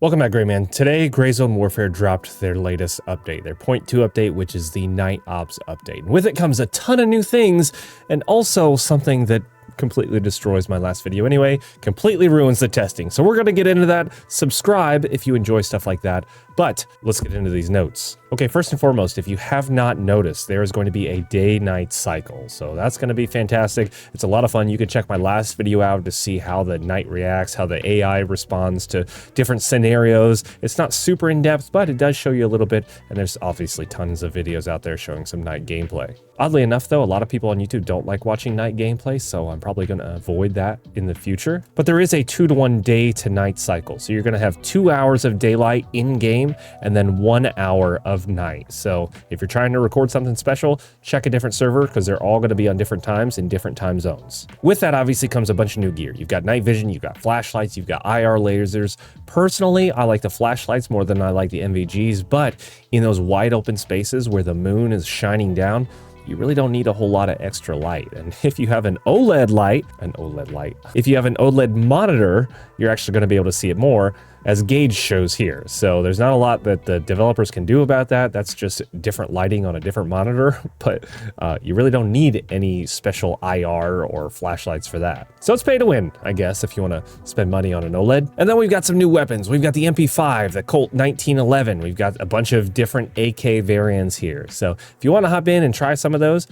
Welcome back, Greyman. Today, Greyzone Warfare dropped their latest update, their point 2 update, which is the Night Ops update. And with it comes a ton of new things, and also something that completely destroys my last video anyway, completely ruins the testing. So we're going to get into that. Subscribe if you enjoy stuff like that. But let's get into these notes. Okay, first and foremost, if you have not noticed, there is going to be a day-night cycle. So that's going to be fantastic. It's a lot of fun. You can check my last video out to see how the night reacts, how the AI responds to different scenarios. It's not super in-depth, but it does show you a little bit. And there's obviously tons of videos out there showing some night gameplay. Oddly enough, though, a lot of people on YouTube don't like watching night gameplay, so I'm probably going to avoid that in the future. But there is a 2-to-1 day-to-night cycle. So you're going to have 2 hours of daylight in-game and then 1 hour of night. So if you're trying to record something special, check a different server because they're all going to be on different times in different time zones. With that, obviously, comes a bunch of new gear. You've got night vision, you've got flashlights, you've got IR lasers. Personally, I like the flashlights more than I like the NVGs, but in those wide open spaces where the moon is shining down, you really don't need a whole lot of extra light. And if you have an OLED if you have an OLED monitor, you're actually going to be able to see it more, as Gage shows here. So there's not a lot that the developers can do about that. That's just different lighting on a different monitor, but you really don't need any special IR or flashlights for that. So it's pay to win, I guess, if you want to spend money on an OLED. And then we've got some new weapons. We've got the MP5, the Colt 1911. We've got a bunch of different AK variants here. So if you want to hop in and try some of those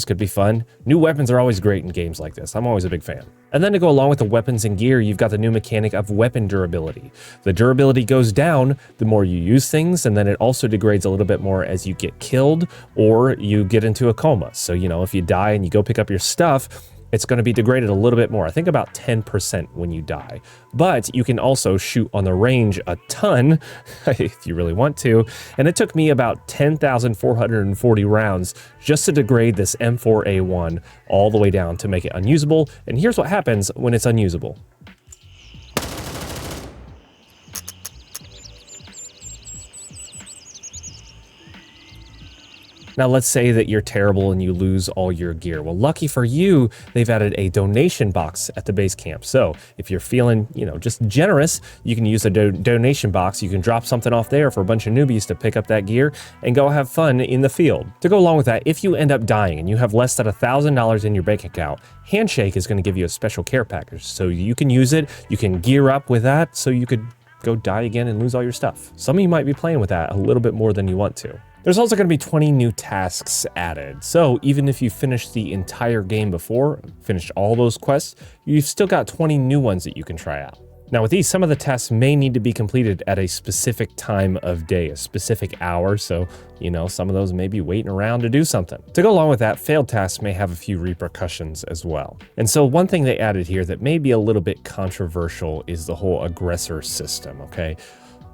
could be fun. New weapons are always great in games like this. I'm always a big fan. And then to go along with the weapons and gear, you've got the new mechanic of weapon durability. The durability goes down the more you use things, and then it also degrades a little bit more as you get killed or you get into a coma. So, you know, if you die and you go pick up your stuff, it's going to be degraded a little bit more. I think about 10% when you die. But you can also shoot on the range a ton if you really want to. And it took me about 10,440 rounds just to degrade this M4A1 all the way down to make it unusable. And here's what happens when it's unusable. Now, let's say that you're terrible and you lose all your gear. Well, lucky for you, they've added a donation box at the base camp. So if you're feeling, just generous, you can use a donation box. You can drop something off there for a bunch of newbies to pick up that gear and go have fun in the field. To go along with that, if you end up dying and you have less than $1,000 in your bank account, Handshake is going to give you a special care package. So you can use it. You can gear up with that so you could go die again and lose all your stuff. Some of you might be playing with that a little bit more than you want to. There's also going to be 20 new tasks added. So even if you finished the entire game before, finished all those quests, you've still got 20 new ones that you can try out. Now with these, some of the tasks may need to be completed at a specific time of day, a specific hour. So, some of those may be waiting around to do something. To go along with that, failed tasks may have a few repercussions as well. And so one thing they added here that may be a little bit controversial is the whole aggressor system, okay?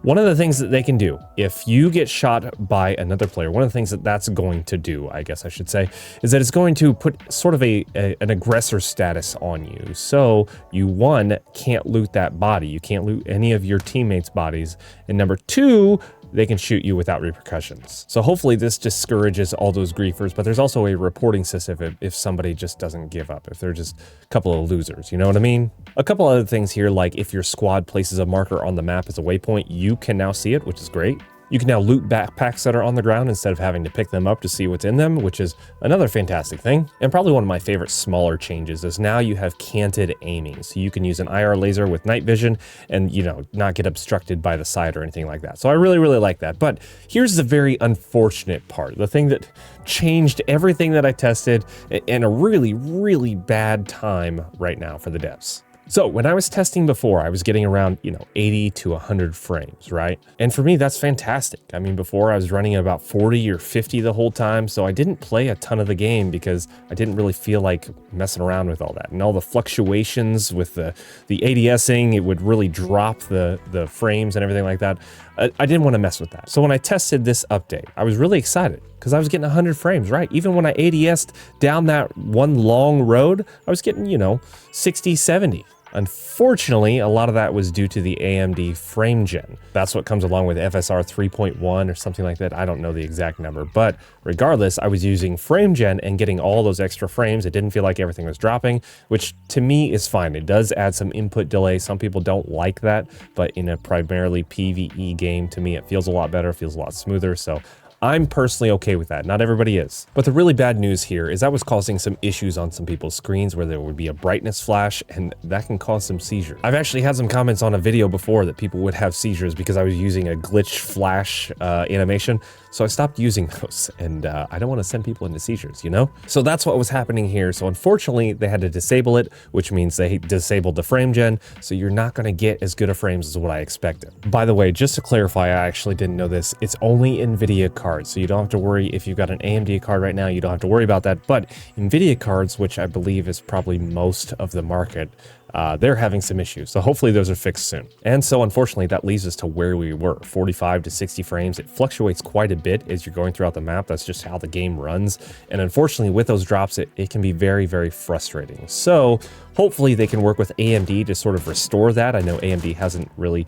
One of the things that they can do, if you get shot by another player, one of the things that that's going to do, I guess I should say, is that it's going to put sort of an aggressor status on you. So you, one, can't loot that body. You can't loot any of your teammates' bodies. And number two, they can shoot you without repercussions. So hopefully this discourages all those griefers, but there's also a reporting system if somebody just doesn't give up, if they're just a couple of losers, you know what I mean? A couple other things here, like if your squad places a marker on the map as a waypoint, you can now see it, which is great. You can now loot backpacks that are on the ground instead of having to pick them up to see what's in them, which is another fantastic thing. And probably one of my favorite smaller changes is now you have canted aiming. So you can use an IR laser with night vision and, not get obstructed by the side or anything like that. So I really, really like that. But here's the very unfortunate part, the thing that changed everything that I tested in a really, really bad time right now for the devs. So when I was testing before, I was getting around, 80 to 100 frames, right? And for me, that's fantastic. I mean, before I was running at about 40 or 50 the whole time. So I didn't play a ton of the game because I didn't really feel like messing around with all that. And all the fluctuations with the ADSing, it would really drop the frames and everything like that. I didn't want to mess with that. So when I tested this update, I was really excited because I was getting 100 frames, right? Even when I ADS'd down that one long road, I was getting, 60, 70. Unfortunately, a lot of that was due to the AMD frame gen. That's what comes along with FSR 3.1 or something like that. I don't know the exact number, but regardless, I was using frame gen and getting all those extra frames. It didn't feel like everything was dropping, which to me is fine. It does add some input delay. Some people don't like that, but in a primarily PvE game, to me, it feels a lot better, feels a lot smoother. So I'm personally okay with that. Not everybody is. But the really bad news here is that was causing some issues on some people's screens where there would be a brightness flash, and that can cause some seizures. I've actually had some comments on a video before that people would have seizures because I was using a glitch flash animation. So I stopped using those, and I don't want to send people into seizures, you know? So that's what was happening here. So unfortunately, they had to disable it, which means they disabled the frame gen, so you're not going to get as good of frames as what I expected. By the way, just to clarify, I actually didn't know this. It's only NVIDIA cards, so you don't have to worry if you've got an AMD card right now, you don't have to worry about that. But NVIDIA cards, which I believe is probably most of the market, they're having some issues. So hopefully those are fixed soon. And so unfortunately, that leaves us to where we were, 45 to 60 frames. It fluctuates quite a bit as you're going throughout the map. That's just how the game runs. And unfortunately, with those drops, it can be very, very frustrating. So hopefully they can work with AMD to sort of restore that. I know AMD hasn't really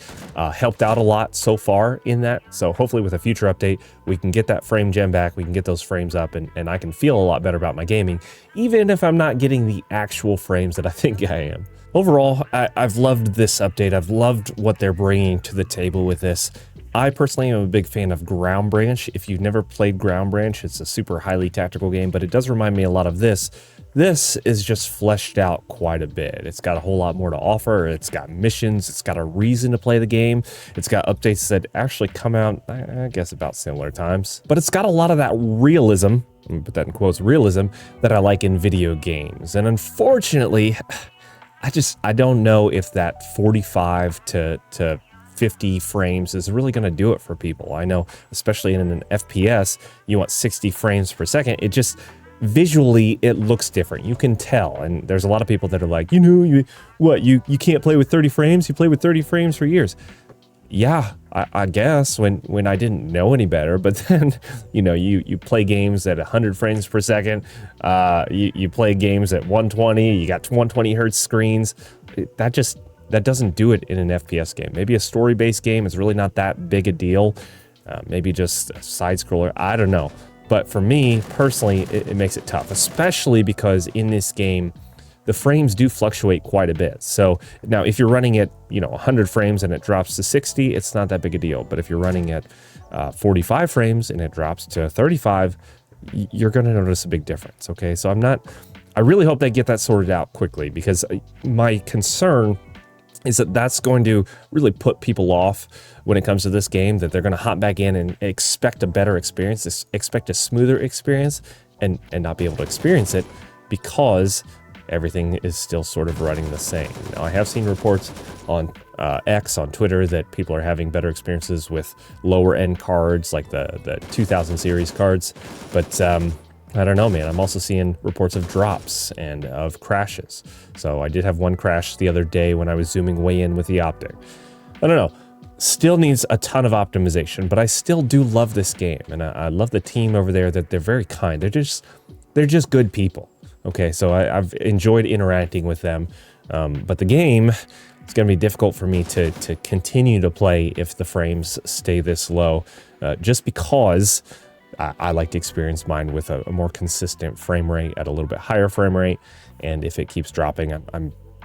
helped out a lot so far in that. So hopefully with a future update, we can get that frame gen back. We can get those frames up, and I can feel a lot better about my gaming, even if I'm not getting the actual frames that I think I am. Overall, I've loved this update. I've loved what they're bringing to the table with this. I personally am a big fan of Ground Branch. If you've never played Ground Branch, it's a super highly tactical game, but it does remind me a lot of this. This is just fleshed out quite a bit. It's got a whole lot more to offer. It's got missions. It's got a reason to play the game. It's got updates that actually come out, I guess, about similar times. But it's got a lot of that realism, I'm gonna put that in quotes, realism, that I like in video games. And unfortunately, I don't know if that 45 to 50 frames is really going to do it for people. I know, especially in an FPS, you want 60 frames per second. It just, visually, it looks different. You can tell. And there's a lot of people that are like, you know, you can't play with 30 frames? You play with 30 frames for years. Yeah, I guess when I didn't know any better, but then, you know, you play games at 100 frames per second, you play games at 120, you got 120 hertz screens. That doesn't do it in an FPS game. Maybe a story-based game is really not that big a deal. Maybe just a side-scroller, I don't know. But for me, personally, it makes it tough, especially because in this game, the frames do fluctuate quite a bit. So now if you're running at, 100 frames and it drops to 60, it's not that big a deal. But if you're running at 45 frames and it drops to 35, you're going to notice a big difference. Okay, so I really hope they get that sorted out quickly, because my concern is that that's going to really put people off when it comes to this game, that they're going to hop back in and expect a better experience, expect a smoother experience, and not be able to experience it because everything is still sort of running the same. Now, I have seen reports on X, on Twitter, that people are having better experiences with lower end cards, like the 2000 series cards, but I don't know, man. I'm also seeing reports of drops and of crashes. So I did have one crash the other day when I was zooming way in with the optic. I don't know. Still needs a ton of optimization, but I still do love this game, and I love the team over there. That they're very kind. They're just good people. Okay, so I've enjoyed interacting with them, but the game, it's going to be difficult for me to continue to play if the frames stay this low, just because I like to experience mine with a more consistent frame rate, at a little bit higher frame rate, and if it keeps dropping,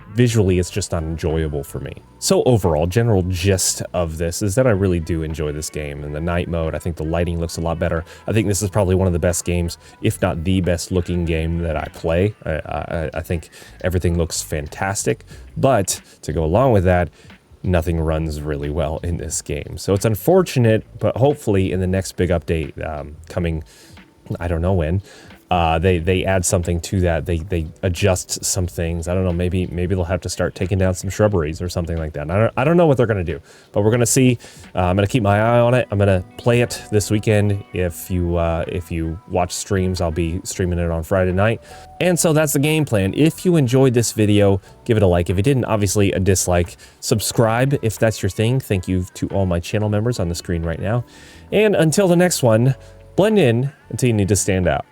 visually, it's just not enjoyable for me. So overall, general gist of this is that I really do enjoy this game. In the night mode, I think the lighting looks a lot better. I think this is probably one of the best games, if not the best looking game that I play. I think everything looks fantastic, but to go along with that, nothing runs really well in this game. So it's unfortunate, but hopefully in the next big update coming, I don't know when, they add something to that. They adjust some things. I don't know, maybe they'll have to start taking down some shrubberies or something like that. I don't know what they're going to do, but we're going to see. I'm going to keep my eye on it. I'm going to play it this weekend. If you watch streams, I'll be streaming it on Friday night. And so that's the game plan. If you enjoyed this video, give it a like. If you didn't, obviously a dislike. Subscribe if that's your thing. Thank you to all my channel members on the screen right now. And until the next one, blend in until you need to stand out.